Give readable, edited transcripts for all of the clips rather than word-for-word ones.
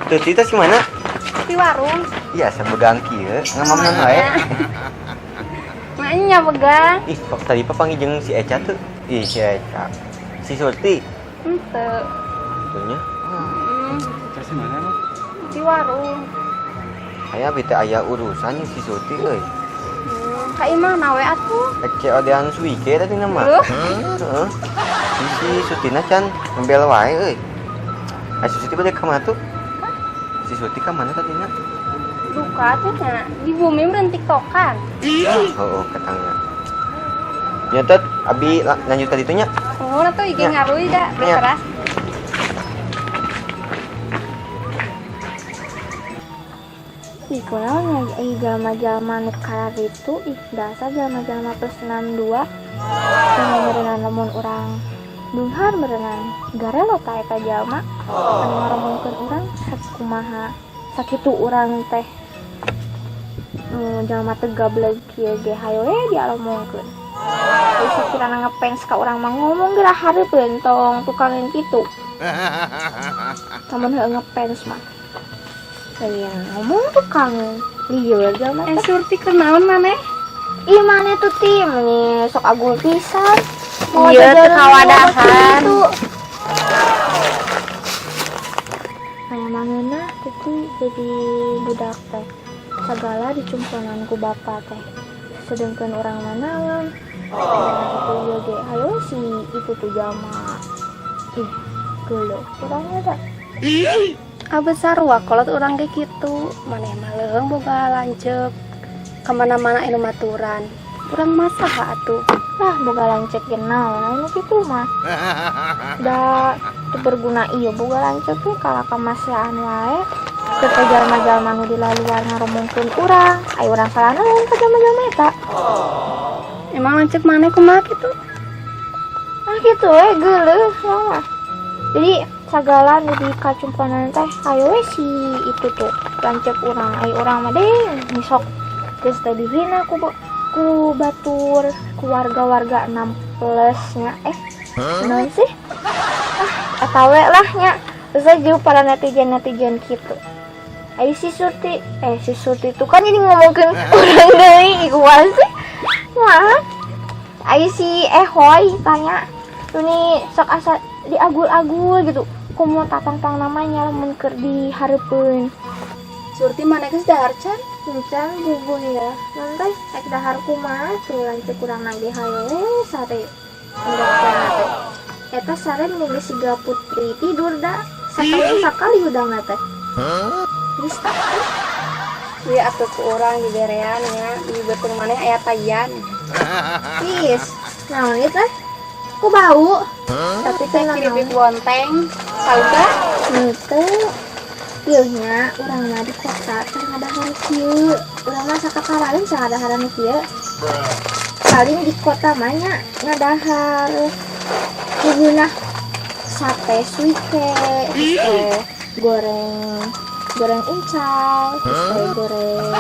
Tuti teh si mana? Di warung. Iya, sabegang kieu, ngamaman wae. Makanya begang. Ih, kok tadi pa panggil si Eca tuh. Ih, si Eca. Si Surti. Ente. Betulnya. Terus mana emang? Di warung. Aya bete aya urusan si Surti euy. Ka imah nawe atuh. Ece odean suike tadi nama. Heeh. Si Sutina can ngembel wae euy. Si Surti bade ka mana tuh? Si Surti ka mana tadi na? Duka teh nya. Di bumi meureun tiktokan. Oh, katanya. Nyatet abi lanjut ka ditu nya. Oh, atuh IG Ya. ngaruy da, Ya. keras. Ih, kunaon nya jalma-jalma nu karar itu dasar jalma-jalma plus 62 yang berenang lamun urang beunghar berenang gara lo ta eta jalma anu ngaromonkeun urang sakumaha sakitu urang teh jalma teh gablek kieu ge hayo we dialomongkeun geus sakirana ngepens ka urang mah ngomong geura hareupeun tong tukang kitu lamun heueuh ngepens mah saya ngomong tukang lieur jalma teh surti kenaon maneh ih maneh tuh tim nih sok agul pisan iya teh kawadahan aya manehna tuti jadi budak teh sagala dicumponan ku bapa teh sedengkeun urang manaon itu ieu ge hayo si itu tuh jalma ih geuleuh urangnya da abesar wakolot urang ge kitu maneh mah leuweung boga lanceuk kemana-mana anu maturan urang masa atuh lah boga lanceuk ge naon anu kitu mah da teu berguna ieu boga lanceuk ge kala kamasean wae teu teh jalma-jalma nu di laluar ngaromongkeun urang aya urang salah naon ka jalma-jalma eta emang lanceuk maneh kumaha kitu kitu we geuleuh mah jadi sagala nu di kacumponan teh ayo we si itu tuh lanceuk urang ai urang mah deh nisok geus teh dihina ku batur ku warga-warga 6+ nya naon sih eta we lah nya terus aja para netizen kitu ai si Surti itu kan jadi ngomongkeun urang deui kumaha sih mah ai si Ehoy tanya ini sok asa diagul-agul gitu kumaha tatang-tang namanya lamun keur dihareupeun Surti mana geus dahar can bubuh ya nanti ek dahar kumaha tuh lanceuk urang nagih hayo sare endokna teh eta sare meni siga putri tidur da sakali udangna teh geus tah ieu atuh ku urang di berean nya di beuteung maneh aya tayan geus naon ieu teh ku bau tapi teh kiribit wonteng sauda henteu ieu nya urang mah di kota teh ngadahar kieu urang mah sakakaraeun sangadahar nu kieu paling di kota mah nya ngadahar kubeunah sate suike goreng incal goreng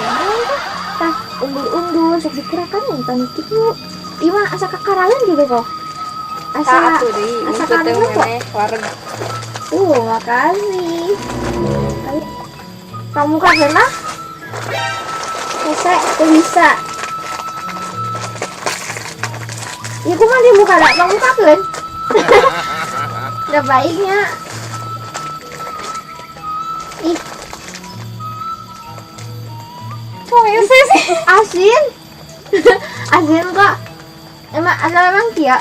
tah undul-undul sok dikirakan entan kitu ieu mah asa kakaraeun gitu kok asa kadang kok warga makasih kamu kaget lah bisa ya aku mah dia buka dah kamu kaget udah baiknya ih kok sih asin asin kok emang kia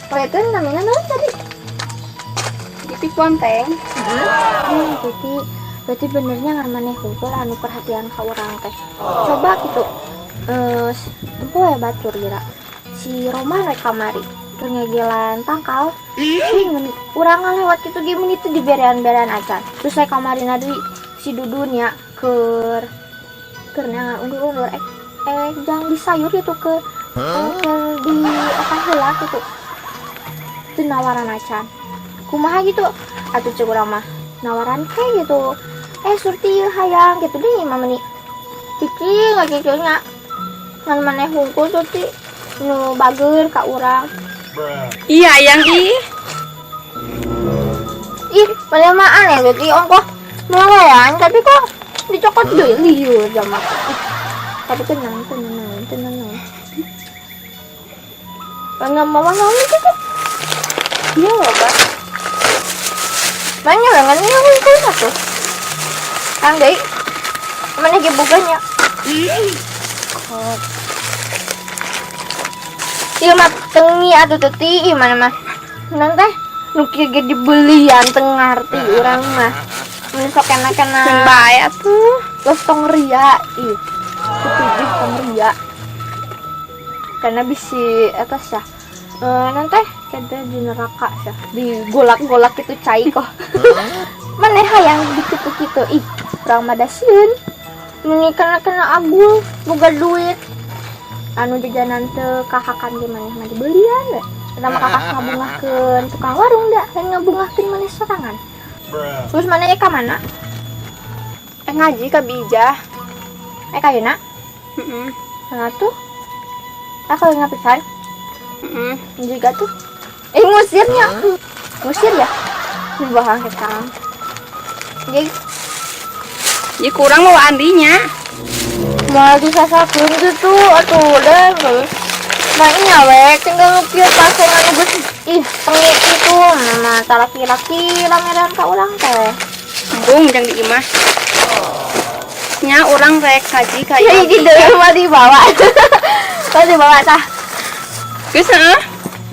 oh itu namanya apa tadi? Titik ponteng. Berarti benernya ngarmaneh hungkul anu perhatian ka urang teh. Coba gitu. Empo ya batur gira. Si Roma rek kamari. Keur ngegelan tangkal. Urang ngalewat kitu ge menit di berean-berean acan. Terus saya kamarina deui si Dudun ya keur undur-undur jang di sayur itu ke di apa heula gitu itu nawaran acan kumaha gitu atuh cek urang mah nawaran kayak gitu Surti hayang gitu deh mama nih cicing lagi nya ngan maneh hungkul Surti nu bageur ka urang iya yang ih Malamaan ya berarti ongkoh melayan tapi kok dicokot deh liur sama. Tapi tenang. Mana mama ngomong gitu? Iya loh, Bang. Banyak banget nih aku itu satu. Kang Dei, mana lagi buganya? Iya mah tengi atuh teti mana mah. Nanti nuki ge dibelian tengah arti urang mah. Mun sok kena sing bae atuh. Terus tong ria ih. Kudu tong ria. Karena bisi atas ya. Nanti kada di neraka ya. Di golak-golak itu cai kok. Mana hayang dikitu-kitu ih. Urang mah dasieun. Mun kena abul boga duit. Anu jajanan teu kakakan ge maneh mah dibelian we. Kenapa kakak ngabungahkeun tukang warung da, kan ngabungahkeun maneh sorangan. Terus maneh ka mana? Ngaji ka Bija. Ka yeuna? Heeh. Nah tuh. Aku ngapisan. Heeh. Juga tuh. Ngusirnya. Ngusir ya? Di bawah ke Kang. Jadi kurang mau andinya. Mau disasakeun gitu atuh udah geus. Mainnya wek tinggal lukir pasengan geus ih tengi itu nama laki-laki lameran ka urang teh. Bung jang di imah. Nya urang rek kaji ka ieu. Jadi deui mah dibawa. Tah dibawa tah. Geus heeh.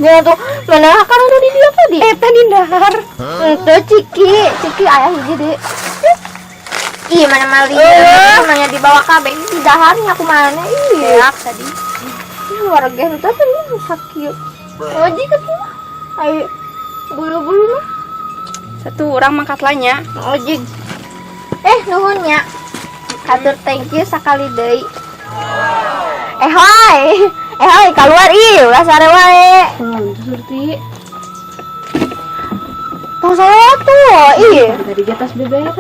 Dia tuh mana kan udah di dia tadi. Tadi dahar. Teu ciki aya hiji deui. Ih mana mali namanya dibawa kabeh di daharnya aku mana iya tadi warga itu tadi sakit ngaji katanya ayo bulu-bulu mah satu orang mangkat lanya ngaji nuhunnya atur thank you sakali deui hai keluar ih ulah sare wae surti tong saya tuh ih tadi di atas beberes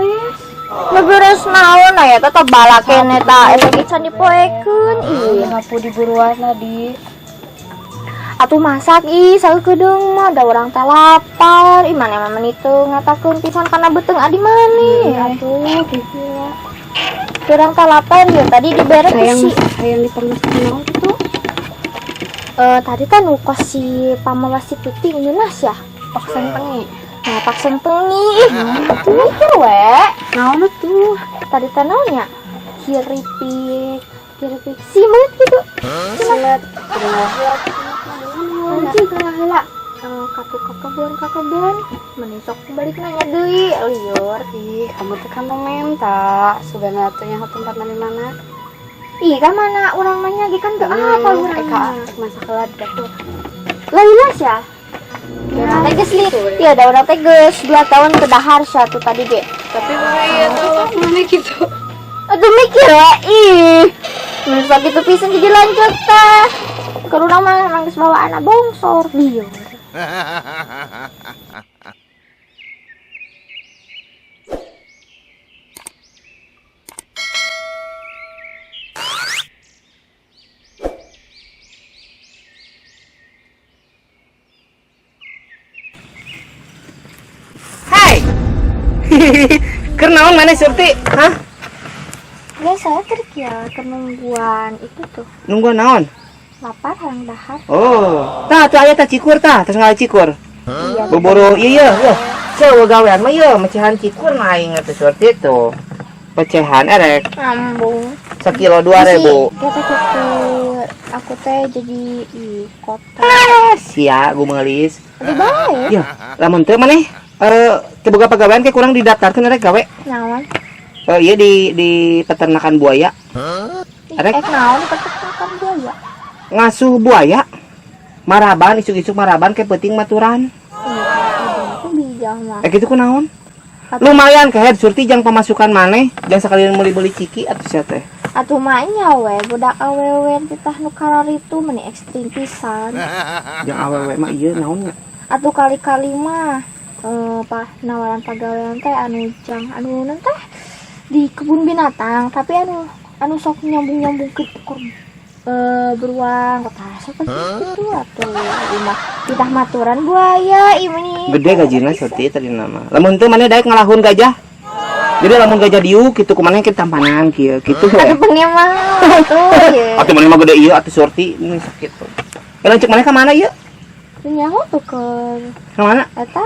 beberes naon ya tetep bala kene ta eta can dipoekeun ih ngapu diburuan di atuh masak ih saeukedeung mah da urang teh lapar ih mane mah menitu ngatakeun pisan kana beuteung adi maneh atuh kitu ya urang teh lapar ya tadi diberes sih hayang diperlukeun naon kitu tadi kan ukos si pamawasi putih Yunas ya paksan pengi nah paksan pengi tuh mikir we naon tuh tadi teh naon ya kiripik simet gitu simet anjing heula ka kebun menisok balik nanya deui liur ih kamu teh kan menta sugana teh nya tempat mana ih ka mana urang mah nya ge kan teu apa urang masa kelat tuh lailas ya teges nih, ya ada orang teges 2 tahun ke dahar satu tadi deh. Tapi mana gitu? Aduh mikir ya, ih, misal gitu pisan jadi lanjut teh. Kalau nama nangis bawa anak bongsor liur. Kernaon mana surti? Hah? Ya saya kerja kenungguan itu tuh. Nungguan naon? Lapar yang dahar. Oh, tah tuh aya tah cikur tah, terus ngali cikur. Iya. Boboro ieu wah. Sewa gawean mah ieu mecahan cikur mah aing teh surti tuh. Pecahan erek. Ambung. Sekilo 2.000. Kita cukup aku teh jadi kota. Sia gumelis. Lebih baik. Ya, lamun teu maneh teboga pagawean ke kurang didaftarkeun rek gawe. Naon? Iya di peternakan buaya. Rek naon di peternakan buaya? Ngasuh buaya. Maraban isuk-isuk maraban ke peuting maturan. Aku bijak mah. Gitu kunaon? Lumayan ke head surti jang pemasukan maneh, jang sekalian meuli-meuli ciki atuh sia teh. Atuh mah nya we budak awewe titah nu kararitu meni ekstrim pisan. Jang awewe mah ieu naon? Atuh kali-kali mah nawaran pagawean teh anu teh di kebun binatang tapi anu sok nyambung ke beruang kota rasa kan itu atau imah kita maturan buaya ini Gede gajina Surti tadi nama. Lamun teu maneh daek ngalahun gajah. Jadi lamun gajah diuk kitu kumaneh kita tampanan kieu kitu. ada pengen mah tuh ya Atuh maneh mah gede ieu atuh Surti ini sakit tuh. Lanjut maneh ka mana ieu? nyaho tuh ke Ka mana? eta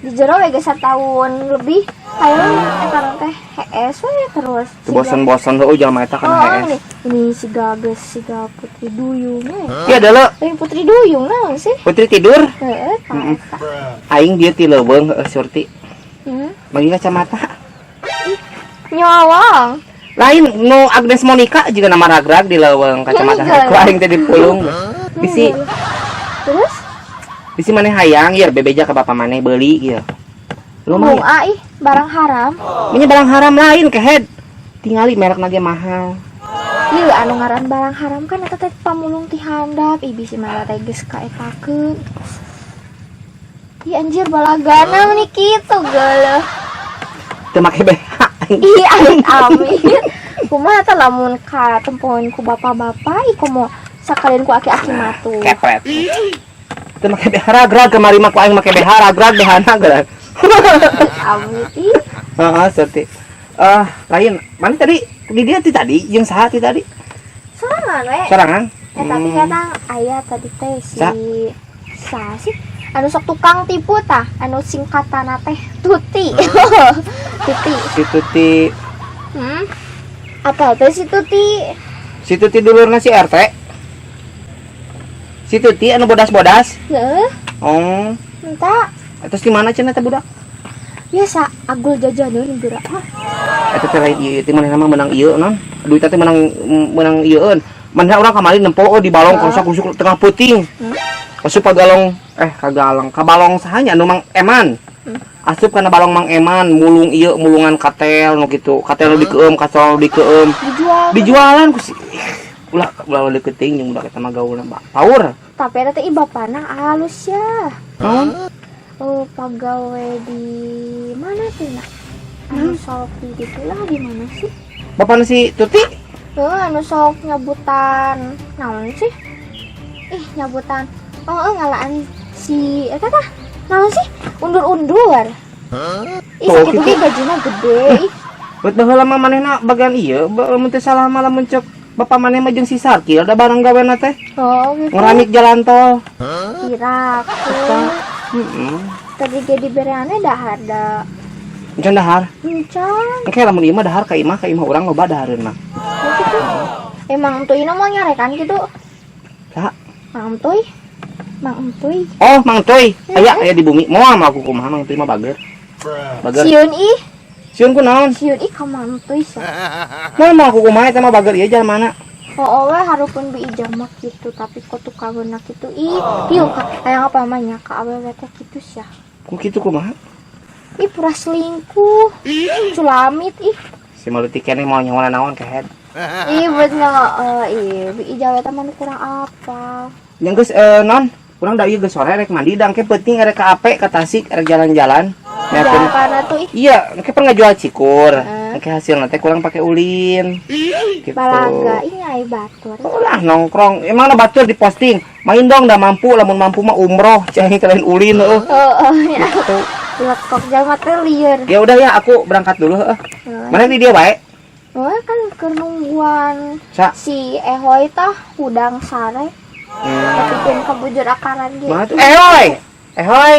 di jero we geus tahun lebih ayo eta teh HS we terus Teu bosan-bosan heuh jalma eta kana oh, HS. ini si gages si Putri Duyung Iya adalah Putri Duyung naon sih Putri tidur. heeh Aing dia ti leuweung Surti. Bagi kacamata. nyawang Lain nu Agnes Monica juga nama ragrag di leuweung kacamata. Ku aing teh dipulung. Bisi terus bisi maneh hayang ieu bebeja ka bapa maneh beuli ieu. Lumayan. ih barang haram Ini barang haram lain kehead. Tingali merek lagi mahal. ieu anu ngaran barang haram kan eta teh pamulung ti handap ih bisi mah teh geus kaetakeun ih anjir balagana meni kitu geuleuh Teu make BH. ih amit kumaha teh lamun ka tempoin ku bapak-bapak ih komo sakalian ku aki-aki matu Kepret. Teu make BH ragrag kemari mah ku aing make BH ragrag BH-na geurang. amit ih Heeh, Surti. Lain, mana tadi? Di dia ti tadi, jeung saha ti tadi? sorangan we Sorangan. tapi kadang aya tadi teh si Sa? sa sih anu sok tukang tipu tah anu singkatana teh Tuti Tuti Si Tuti, apa teh si Tuti si Tuti dulurna si RT. Si Tuti anu bodas-bodas. heeh Oh, entah terus di mana cenah teh budak? biasa agul jajaneun geura Eta teh lain ieu, teh manehna mah menang ieu non. Duit teh menang ieueun. Manehna urang kamari nempo di balong kosok-kusuk tengah puting. Asup ka galong ka balong sahanya anu Mang Eman. Asup kana balong Mang Eman mulung ieu mulungan katel nu kitu. Katel nu dikeum, katel nu dikeum. Dijualan ku si ulah leuketing jeung budak eta mah gaulna paur. tapi ada teh bapana halus ya Naon? pegawai di mana tuh nak anu sok di gitu lah di mana sih Bapana si Tuti? anu sok nyabutan naon sih nyabutan ngalaan si eta tah naon sih undur-undur Tuh, sakit gitu. ge gajina gede Bet baheula mah manehna bagian ieu, mun teu salah malah mencek Bapak maneh mah jeung si Sarkil ada barang gaweana teh. gitu Ngeramik jalan tol. kira tadi jadi bereane dahar da Encan dahar. encang Engke lamun ieu mah dahar ka imah urang loba dahareun mah. gitu emang tuh ini mau nyarekan gitu Saha? Mang Emtoy Oh, Mang Toy. Aya di bumi. Moal mah aku kumaha Mang Toy mah bager. Bager. Sieun ku naon? Siun ih ka Mang Emtoy sah Moal mah aku kumaha eta mah bager ieu jalan mana? oh we harupun bi ijamah gitu tapi kok tukangna gitu piu ka aya apa namanya ka awewe teh kitu sia Ku kitu kumaha? ih pura selingkuh sulamit ih Si Maluti keneh mau nyawana naon kehead. ih bener bi ijawe teh mah kurang apa Yang geus non, urang da ieu geus sore rek mandi dang ke penting rek ka ape ka Tasik rek jalan-jalan. jangan karena tuh ih Iya, engke pernah jual cikur. Engke hasilna teh kurang pakai ulin. Gitu. balaga ini ai batur Ulah nongkrong. Emang na batur di posting. Main dong da mampu, lamun mampu mah umroh, jangan kalian ulin heuh. ya Gitu. lekok jalma teh lieur Ya udah ya, aku berangkat dulu heuh. Mana di dia bae? oh kan kenungguan Sa. si Ehoy tah udang sare tapi pun kabujur akaran gitu Mana tuh? Hoy.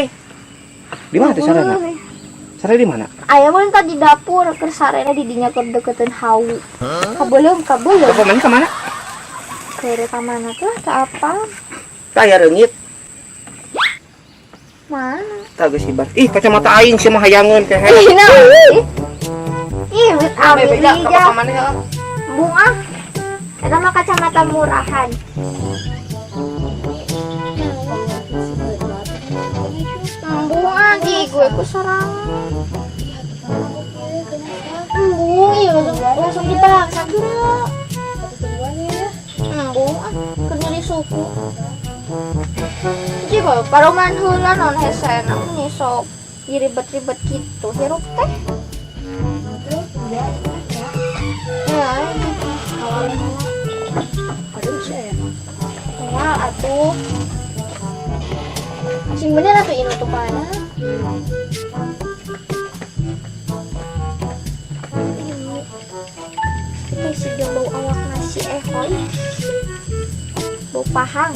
Di mana tuh sarana? Sare di mana? ayah mah tadi dapur ke sarena di dinya keur dekeun hawu kabeulem Bapak mana ke mana? ke mana tuh ke apa Taya reungit. mana Tah geus hibar. Ih, kacamata aing sih mah hayangeun teh. ih nah ih wit amit Beda lija ka mana heuh? bunga eta mah kacamata murahan bunga di gue ku sorangan embung iya langsung dipaksa kira embung kerja di suku jiwa paroman heula non hesena nih sok diribet-ribet gitu hirup teh ya saya. Wah, atuh. Sing bener atuh inutupanna. Ini si bau awak nasi ehol. Bau pahang.